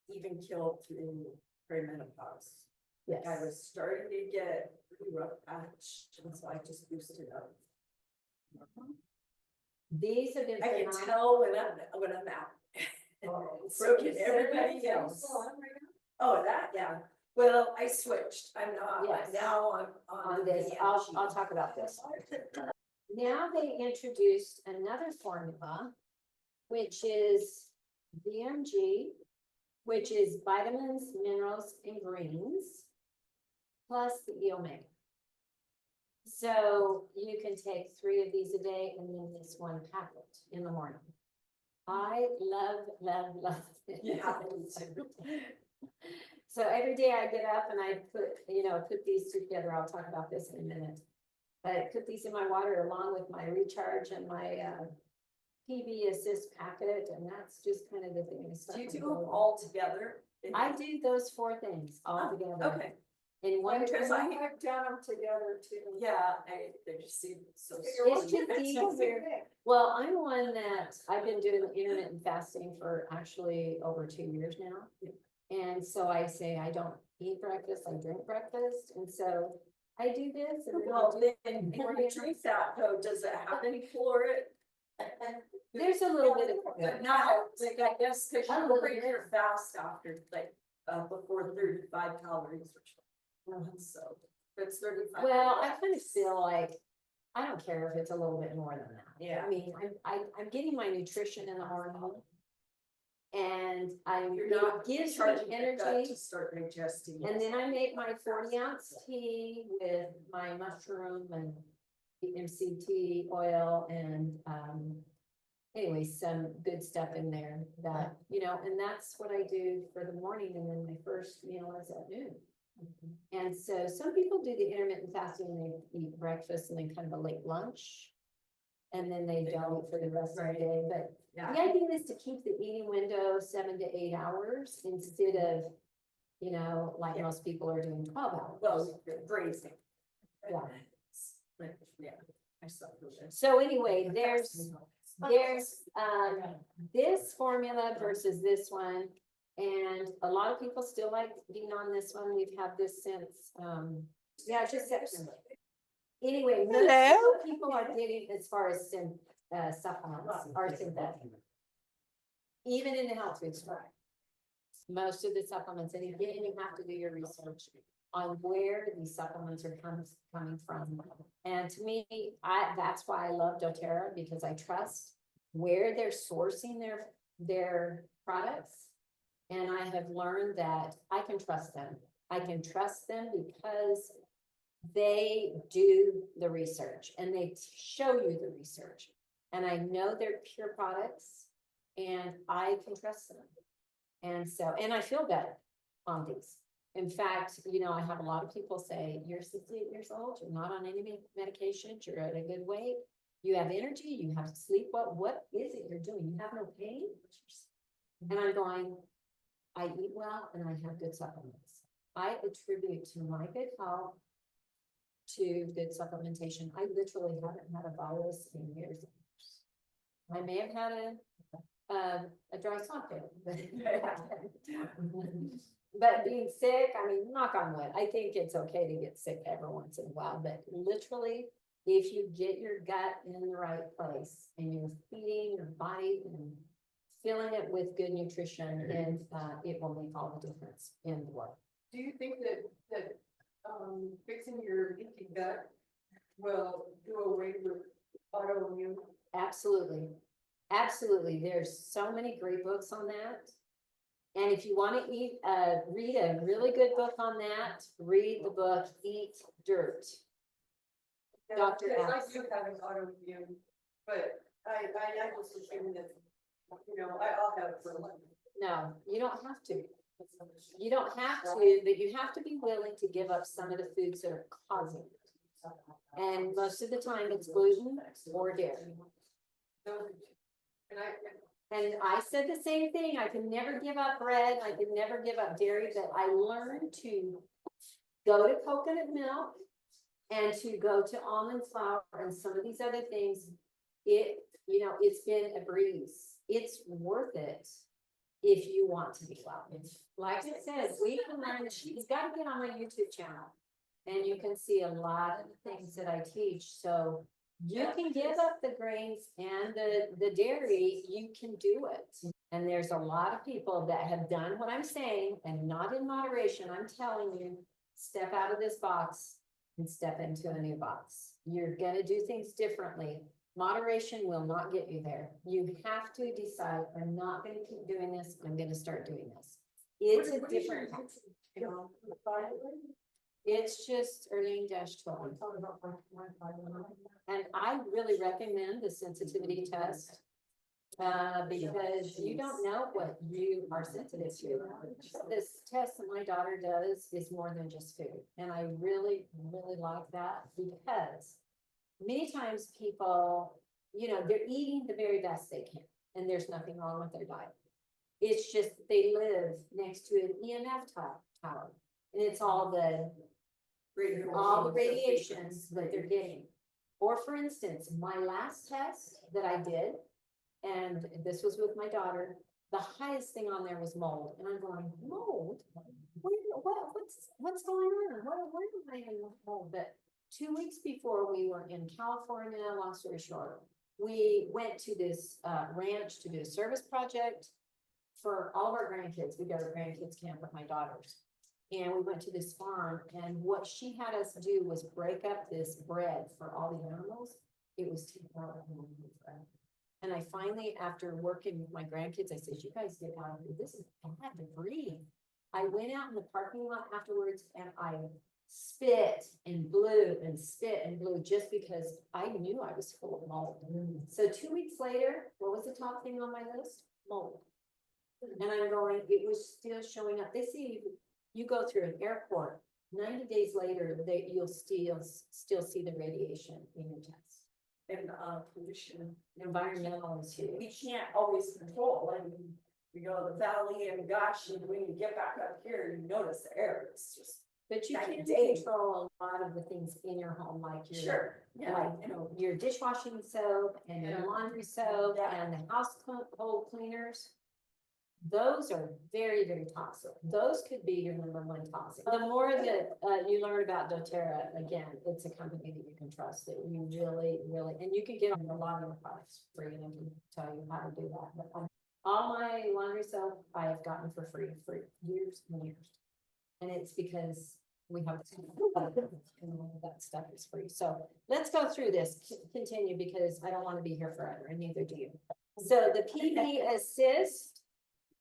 even killed through perimenopause. Yes. Like I was starting to get pretty rough patch, and so I just boosted up. These have been. I can phenomenal. tell when I'm out. So can everybody else. Oh, that, yeah. Well, I switched. I'm not, Yes. now I'm On on this, the I'll talk about this. Now they introduced another formula, which is VMG, which is vitamins, minerals, and greens, plus the omega. So you can take 3 of these a day and then this one packet in the morning. I love it. Yeah. So every day I get up and I put these two together. I'll talk about this in a minute. I put these in my water along with my recharge and my, PB assist packet, and that's just kind of the thing. Do you do them all together? I do those 4 things all Oh, together. Okay, In one Because trip. I've done them together too. yeah, they just seem so. It's just easier. Well, I'm one that, I've been doing intermittent fasting for actually over 2 years now. And so I say I don't eat breakfast, I drink breakfast, and so I do this and then I'll Well, do. then, when you drink that though, does it have any fluoride? There's a little bit of. But now, like, I guess, cause A you little break bit. your fast after, like, before 35 calories or something. So, if it's 35. Well, I kind of feel like, I don't care if it's a little bit more than that. Yeah. I mean, I'm getting my nutrition in the morning. And You're not it gives charging me your gut energy. to start digesting. And then I make my 40-ounce tea with my mushroom and the MCT oil and, anyway, some good stuff in there that, and that's what I do for the morning, and then my first meal is at noon. And so some people do the intermittent fasting, they eat breakfast and then kind of a late lunch. And then they don't eat for the rest of the day, but Yeah. the idea is to keep the eating window 7 to 8 hours instead of, like Yeah. most people are doing 12 hours. Well, grazing. Yeah. Yeah. I saw that. So anyway, there's this formula versus this one. And a lot of people still like being on this one. We've had this since, just September. Anyway, most of what people are getting as far as supplements are synthetic. Even in the health food store. Most of the supplements, and again, you have to do your research on where these supplements are coming from. And to me, that's why I love doTERRA, because I trust where they're sourcing their products. And I have learned that I can trust them. I can trust them because they do the research and they show you the research. And I know they're pure products and I can trust them. And so, and I feel better on these. In fact, I have a lot of people say, you're 68 years old, you're not on any medication, you're at a good weight, you have energy, you have sleep. What is it you're doing? You have no pain? And I'm going, I eat well and I have good supplements. I attribute to my good health to good supplementation. I literally haven't had a virus in years. I may have had a dry socket, but being sick, I mean, knock on wood, I think it's okay to get sick every once in a while, but literally, if you get your gut in the right place and you're feeding your body and filling it with good nutrition, and it will make all the difference in the world. Do you think that fixing your leaky gut will do away with autoimmune? Absolutely. Absolutely. There's so many great books on that. And if you want to read a really good book on that, read the book, Eat Dirt. Dr. Because X. I do have an autoimmune, but I just assume that, I'll have it for life. No, you don't have to. You don't have to, but you have to be willing to give up some of the foods that are causing it. And most of the time it's gluten or dairy. And I said the same thing. I can never give up bread. I can never give up dairy, but I learned to go to coconut milk and to go to almond flour and some of these other things. It's been a breeze. It's worth it if you want to be well. Like I said, we can learn. You've got to get on my YouTube channel and you can see a lot of the things that I teach. So you can give up the grains and the dairy, you can do it. And there's a lot of people that have done what I'm saying and not in moderation. I'm telling you, step out of this box and step into a new box. You're gonna do things differently. Moderation will not get you there. You have to decide, I'm not gonna keep doing this, I'm gonna start doing this. It's a different path. It's just Erleen Tilton. And I really recommend the sensitivity test. Because you don't know what you are sensitive to. This test that my daughter does is more than just food. And I really, really like that because many times people, they're eating the very best they can, and there's nothing wrong with their diet. It's just that they live next to an EMF tower, and it's all the radiations that they're getting. Or for instance, my last test that I did, and this was with my daughter, the highest thing on there was mold, and I'm going, mold? What's going on? Where am I in mold? But 2 weeks before we were in California, long story short, we went to this ranch to do a service project for all of our grandkids. We go to grandkids camp with my daughters. And we went to this farm, and what she had us do was break up this bread for all the animals. It was terrible. And I finally, after working with my grandkids, I said, you guys get out of here. This is bad to breathe. I went out in the parking lot afterwards and I spit and blew just because I knew I was full of mold. So 2 weeks later, what was the top thing on my list? Mold. And I'm going, it was still showing up. They see you go through an airport, 90 days later, you'll still see the radiation in your test. And pollution. Environmental is huge. We can't always control, I mean, we go to the valley and gosh, and when you get back up here, you notice the air, it's just. But you Night can and day. control a lot of the things in your home, like your, Sure, yeah, like, your dishwashing soap and your Yeah. laundry soap Yeah. and the household cleaners. Those are very, very toxic. Those could be your #1 toxic. The more that you learn about doTERRA, again, it's a company that you can trust, that you really, really, and you can get a lot of the products free, and I can tell you how to do that. But all my laundry soap I have gotten for free for years and years. And it's because we have that stuff is free. So let's go through this, continue, because I don't want to be here forever, and neither do you. So the PB Assist,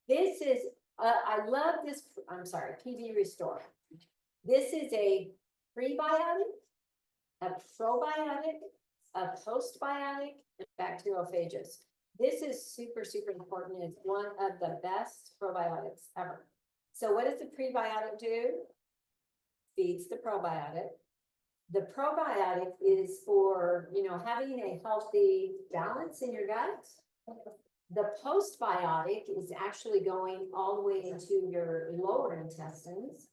this is, I love this, I'm sorry, PB Restore. This is a prebiotic, a probiotic, a postbiotic, and bacteriophagous. This is super, super important. It's one of the best probiotics ever. So what does the prebiotic do? Feeds the probiotic. The probiotic is for, having a healthy balance in your gut. The postbiotic is actually going all the way into your lower intestines.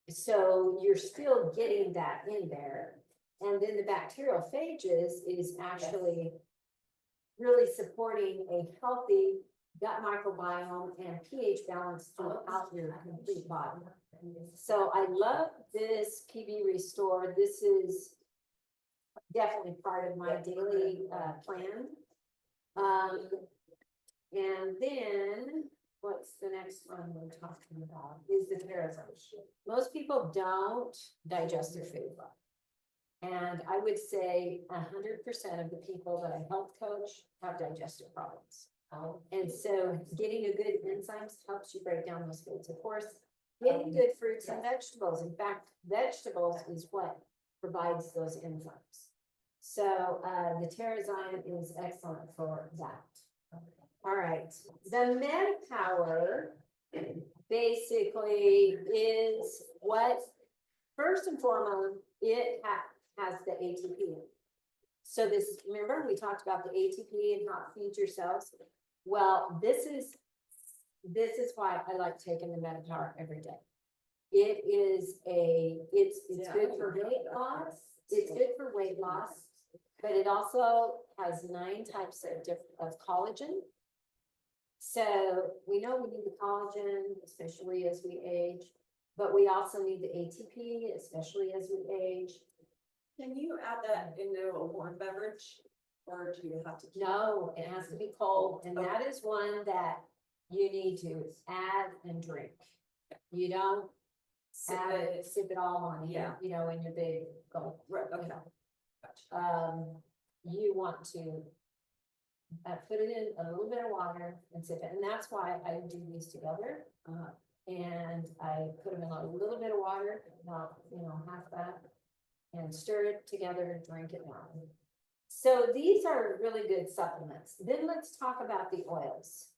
So you're still getting that in there. And then the bacteriophages is actually really supporting a healthy gut microbiome and pH balance throughout your complete body. So I love this PB Restore. This is definitely part of my daily plan. And then what's the next one we're talking about is the terrazone. Most people don't digest their food well. And I would say 100% of the people that I health coach have digestive problems. And so getting a good enzymes helps you break down those foods. Of course, getting good fruits and vegetables. In fact, vegetables is what provides those enzymes. So the Terrazyme is excellent for that. All right, the MetaPower basically is what, first and foremost, it has the ATP. So this, remember we talked about the ATP and how it feeds your cells. Well, this is why I like taking the MetaPower every day. It is it's good for weight loss. It's good for weight loss, but it also has 9 types of collagen. So we know we need the collagen, especially as we age, but we also need the ATP, especially as we age. Can you add that into a warm beverage, or do you have to? No, it has to be cold, and that is one that you need to add and drink. You don't sip it all on, Yeah. in your big gulp. Right, okay. Gotcha. You want to put it in a little bit of water and sip it, and that's why I do these together. And I put them in a little bit of water, about half that, and stir it together and drink it now. So these are really good supplements. Then let's talk about the oils.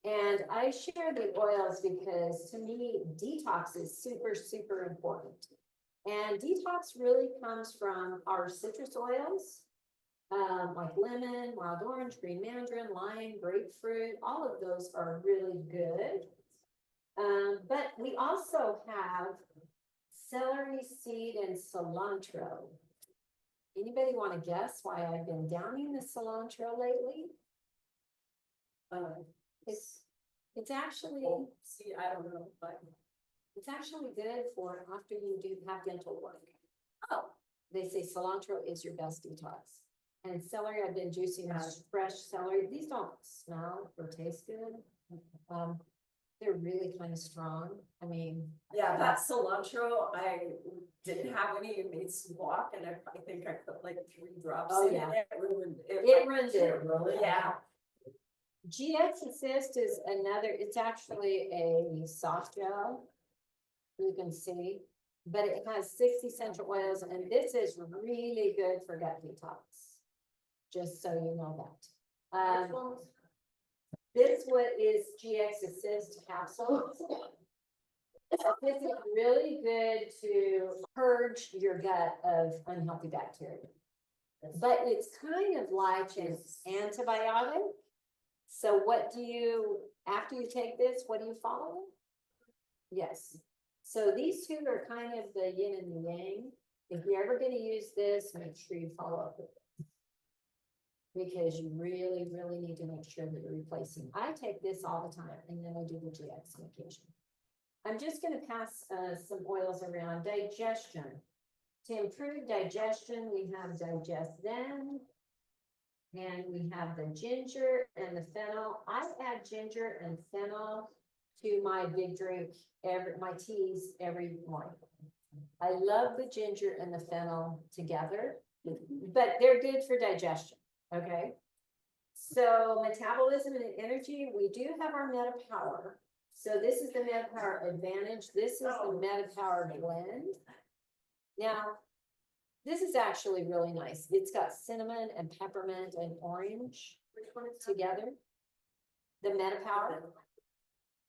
And I share the oils because to me, detox is super, super important. And detox really comes from our citrus oils, like lemon, wild orange, green mandarin, lime, grapefruit, all of those are really good. But we also have celery seed and cilantro. Anybody want to guess why I've been downing the cilantro lately? It's actually, See, I don't know, but. it's actually good for after you do have dental work. Oh. They say cilantro is your best detox. And celery, I've been juicing fresh celery. These don't smell or taste good. They're really kind of strong. I mean. Yeah, that cilantro, I didn't have any, it made some guac, and I think I put like 3 drops Oh, in yeah. it. It ruined it. It runs it. Yeah. GX Assist is another, it's actually a soft gel. You can see, but it has 6 essential oils, and this is really good for gut detox. Just so you know that. This one is GX Assist capsules. This is really good to purge your gut of unhealthy bacteria. But it's kind of like an antibiotic. So what do you, after you take this, what do you follow? Yes. So these two are kind of the yin and the yang. If you're ever gonna use this, make sure you follow up with it. Because you really, really need to make sure that you're replacing. I take this all the time, and then I do the GX on occasion. I'm just gonna pass some oils around. Digestion. To improve digestion, we have Digest Zen. And we have the ginger and the fennel. I add ginger and fennel to my big drink, my teas every morning. I love the ginger and the fennel together, but they're good for digestion, okay? So metabolism and energy, we do have our MetaPower. So this is the MetaPower Advantage. This is the MetaPower Blend. Now, this is actually really nice. It's got cinnamon and peppermint and orange together. The MetaPower.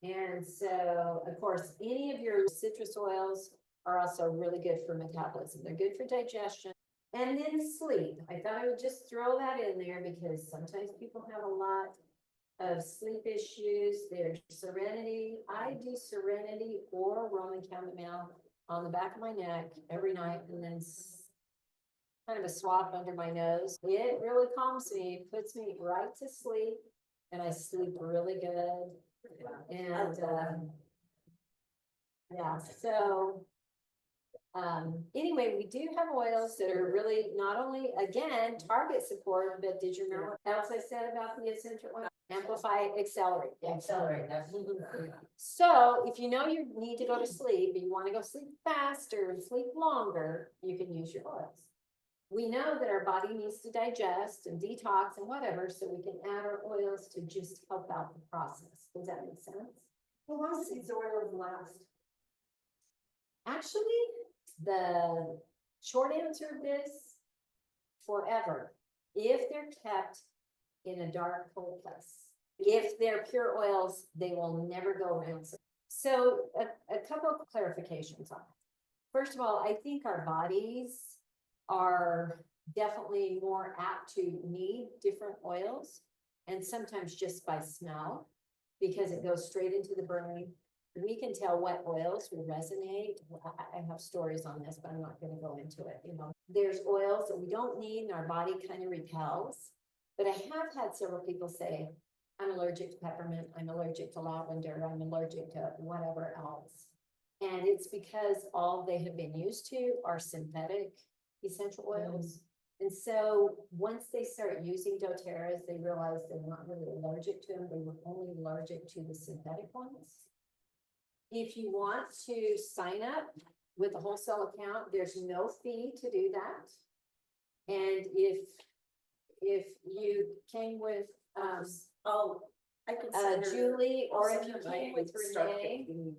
And so, of course, any of your citrus oils are also really good for metabolism. They're good for digestion. And then sleep. I thought I would just throw that in there because sometimes people have a lot of sleep issues. There's Serenity. I do Serenity or Roman chamomile on the back of my neck every night, and then kind of a swab under my nose. It really calms me, puts me right to sleep, and I sleep really good. And yeah, so anyway, we do have oils that are really not only, again, target support, but did you remember what else I said about the essential oil? Amplify, accelerate. Accelerate, that's. So if you know you need to go to sleep, and you want to go sleep faster and sleep longer, you can use your oils. We know that our body needs to digest and detox and whatever, so we can add our oils to just help out the process. Does that make sense? How long does these oils last? Actually, the short answer of this, forever, if they're kept in a dark, cold place. If they're pure oils, they will never go rancid. So a couple of clarifications on it. First of all, I think our bodies are definitely more apt to need different oils, and sometimes just by smell, because it goes straight into the brain. We can tell what oils will resonate. I have stories on this, but I'm not going to go into it. You know, there's oils that we don't need and our body kind of repels. But I have had several people say, I'm allergic to peppermint, I'm allergic to lavender, I'm allergic to whatever else. And it's because all they have been used to are synthetic essential oils. And so once they start using doTERRAs, they realize they're not really allergic to them. They were only allergic to the synthetic ones. If you want to sign up with a wholesale account, there's no fee to do that. And if you came with I can send her- Julie, or I'll if you send her came my with start Renee, picking.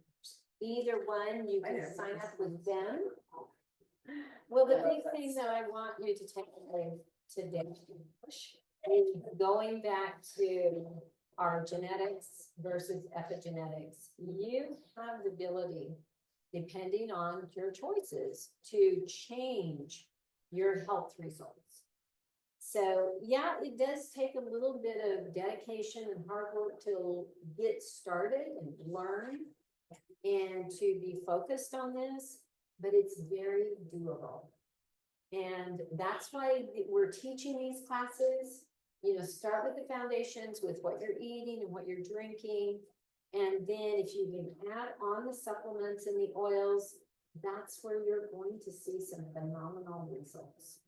either one, you I can never sign did. up with them. Well, the big thing that I want you to take away today is going back to our genetics versus epigenetics. You have the ability, depending on your choices, to change your health results. So, yeah, it does take a little bit of dedication and hard work to get started and learn and to be focused on this, but it's very doable. And that's why we're teaching these classes, start with the foundations with what you're eating and what you're drinking. And then if you can add on the supplements and the oils, that's where you're going to see some phenomenal results.